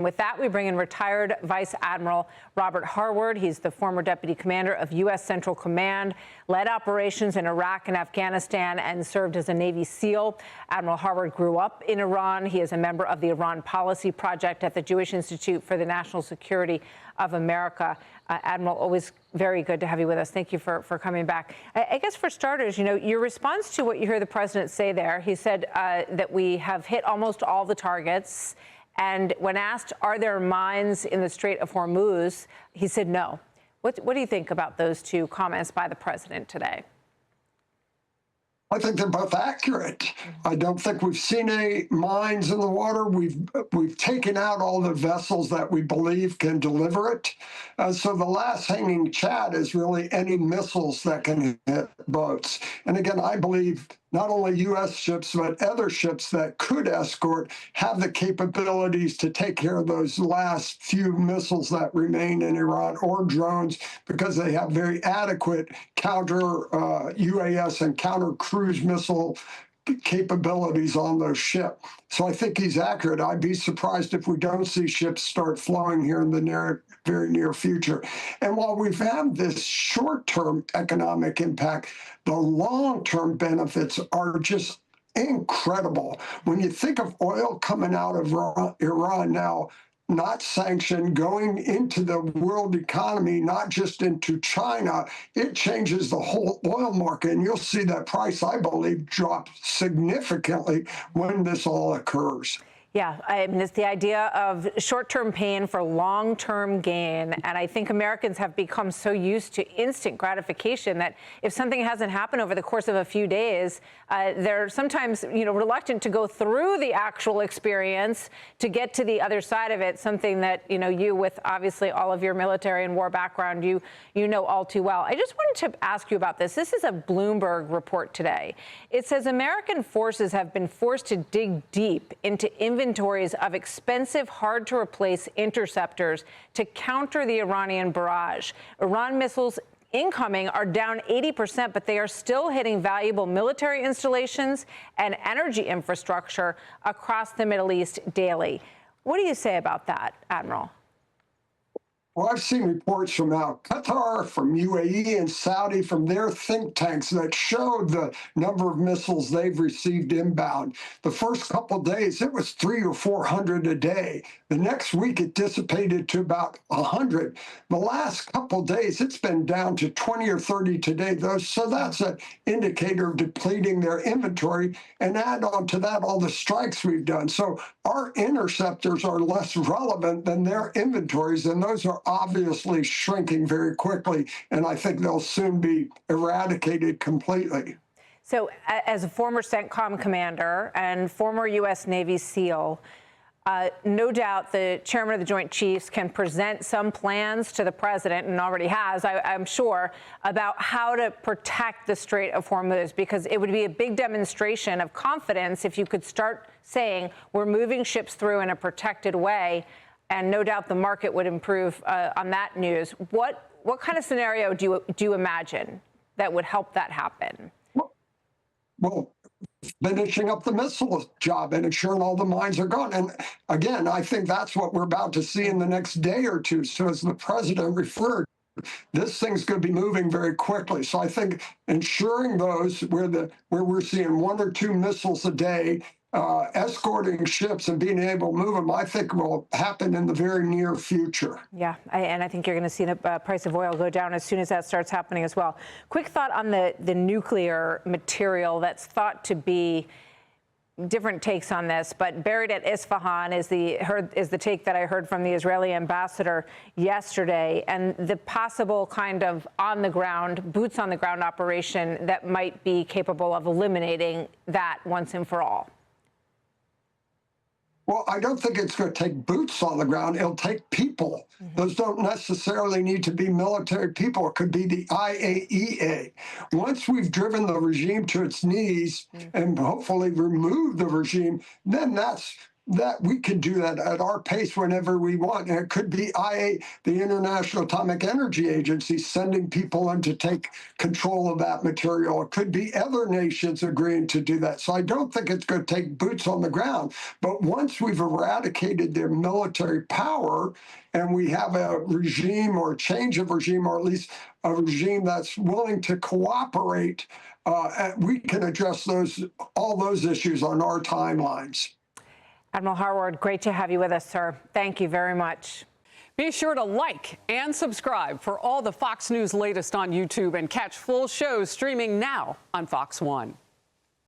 With that, we bring in retired Vice Admiral Robert Harward. He's the former deputy commander of U.S. Central Command, led operations in Iraq and Afghanistan, and served as a Navy SEAL. Admiral Harward grew up in Iran. He is a member of the Iran Policy Project at the Jewish Institute for the National Security of America. Admiral, always very good to have you with us. Thank you for coming back. I guess for starters, you know, your response to what you hear the president say there, he said that we have hit almost all the targets. And when asked, are there mines in the Strait of Hormuz, he said no. What do you think about those two comments by the president today? I think they're both accurate. I don't think we've seen any mines in the water. We've taken out all the vessels that we believe can deliver it. So the last hanging chat is really any missiles that can hit boats. And again, I believe not only U.S. ships, but other ships that could escort have the capabilities to take care of those last few missiles that remain in Iran, or drones, because they have very adequate counter UAS and counter cruise missile capabilities on those ships. So I think he's accurate. I'd be surprised if we don't see ships start flowing here in the very near future. And while we've had this short-term economic impact, the long-term benefits are just incredible. When you think of oil coming out of Iran now, not sanctioned, going into the world economy, not just into China, it changes the whole oil market. And you'll see that price, I believe, drop significantly when this all occurs. Yeah, I mean, it's the idea of short-term pain for long-term gain. And I think Americans have become so used to instant gratification that if something hasn't happened over the course of a few days, they're sometimes, reluctant to go through the actual experience to get to the other side of it, something that, you, with obviously all of your military and war background, you know all too well. I just wanted to ask you about this. This is a Bloomberg report today. It says American forces have been forced to dig deep into inventories of expensive, hard-to-replace interceptors to counter the Iranian barrage. Iran missiles incoming are down 80%, but they are still hitting valuable military installations and energy infrastructure across the Middle East daily. What do you say about that, Admiral? Well, I've seen reports from Qatar, from UAE and Saudi, from their think tanks that showed the number of missiles they've received inbound. The first couple of days, it was 300 or 400 a day. The next week, it dissipated to about 100. The last couple of days, it's been down to 20 or 30 today. So that's an indicator of depleting their inventory. And add on to that all the strikes we've done. So our interceptors are less relevant than their inventories, and those are obviously shrinking very quickly, and I think they'll soon be eradicated completely. So as a former CENTCOM commander and former U.S. Navy SEAL, no doubt the chairman of the Joint Chiefs can present some plans to the president, and already has, I'm sure, about how to protect the Strait of Hormuz, because it would be a big demonstration of confidence if you could start saying we're moving ships through in a protected way. And no doubt the market would improve on that news. What kind of scenario do you imagine that would help that happen? Well, finishing up the missile job and ensuring all the mines are gone. And again, I think that's what we're about to see in the next day or two. So as the president referred, this thing's going to be moving very quickly. So I think ensuring those where we're seeing 1 or 2 missiles a day, escorting ships and being able to move them, I think will happen in the very near future. Yeah, and I think you're going to see the price of oil go down as soon as that starts happening as well. Quick thought on the nuclear material that's thought to be different takes on this, but buried at Isfahan is the take that I heard from the Israeli ambassador yesterday, and the possible kind of boots on the ground operation that might be capable of eliminating that once and for all. Well, I don't think it's going to take boots on the ground. It'll take people. Those don't necessarily need to be military people. It could be the IAEA. Once we've driven the regime to its knees and hopefully removed the regime, then that's that we can do that at our pace whenever we want. And it could be IAEA, the International Atomic Energy Agency, sending people in to take control of that material. It could be other nations agreeing to do that. So I don't think it's going to take boots on the ground. But once we've eradicated their military power and we have a regime or a change of regime, or at least a regime that's willing to cooperate, we can address all those issues on our timelines. Admiral Harward, great to have you with us, sir. Thank you very much. Be sure to like and subscribe for all the Fox News latest on YouTube, and catch full shows streaming now on Fox One.